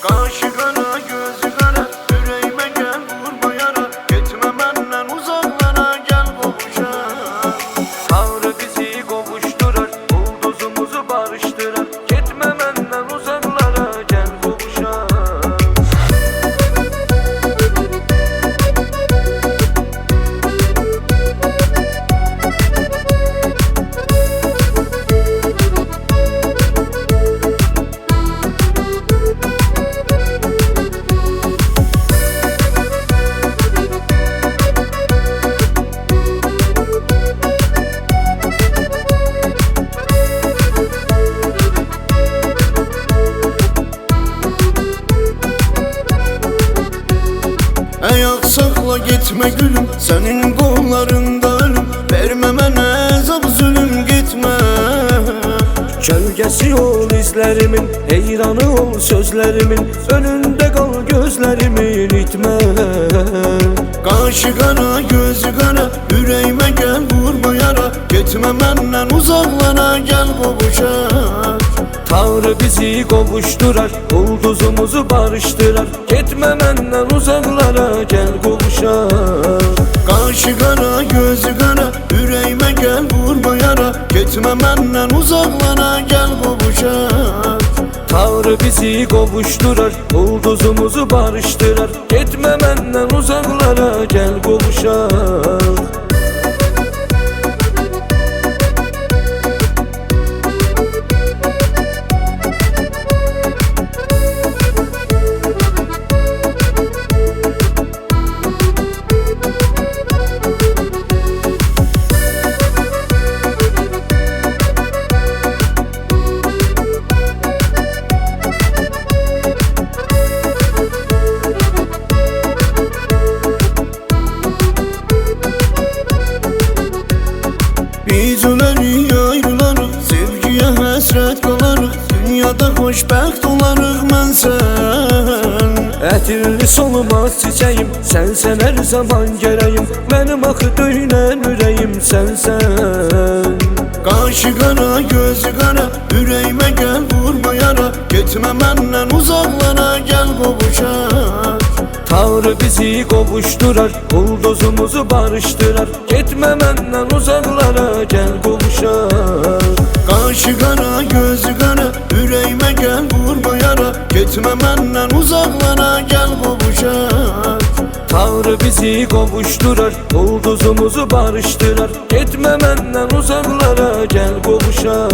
Kaşı kara gözü kara, yüreğime gel vurma yara. Gitme benden uzaklara, gel kovuşa. Tanrı bizi kovuşturar, bulduzumuzu barıştırar. Gitme benden uzaklara, gel kovuşa. Ey aksakla gitme gülüm, senin kollarında ölüm. Verme mənə azab zulüm, gitme. Gölgesi ol izlerimin, heyranı ol sözlerimin. Önünde kal gözlerimin, itme. Kaşı kara gözü kara, yüreğime gel vurma yara. Gitme benden uzaklara, gel kovuşa. Tanrı bizi kovuşturar, bulduzumuzu barıştırar. Gitme benden uzaklara, gel kovuşa. Kaşı kara gözü kara, yüreğime gel vurma yara. Gitme benden uzaklara, gel kovuşa. Tanrı bizi kovuşturar, bulduzumuzu barıştırar. Gitme benden uzaklara, gel kovuşa. Biz ölərik, ayrılarıq, sevgiyə həsrət qalarıq. Dünyada xoşbəxt olarıq mən sən. Ətirli solmaz çiçəyim, sənsən hər zaman gərəyim. Mənim axı döynən ürəyim sənsən. Qaşı qara, gözü qara, yüreğime gel vurma yara. Gitme məndən uzaklara, gel kovuşa. Tanrı bizi kovuşturar, bulduzumuzu barıştırar. Gitme benden uzaklara, gel kovuşa. Kaşı kara gözü kara, yüreğime gel vurma yara. Gitme benden uzaklara, gel kovuşa. Tanrı bizi kovuşturar, bulduzumuzu barıştırar. Gitme benden uzaklara, gel kovuşa.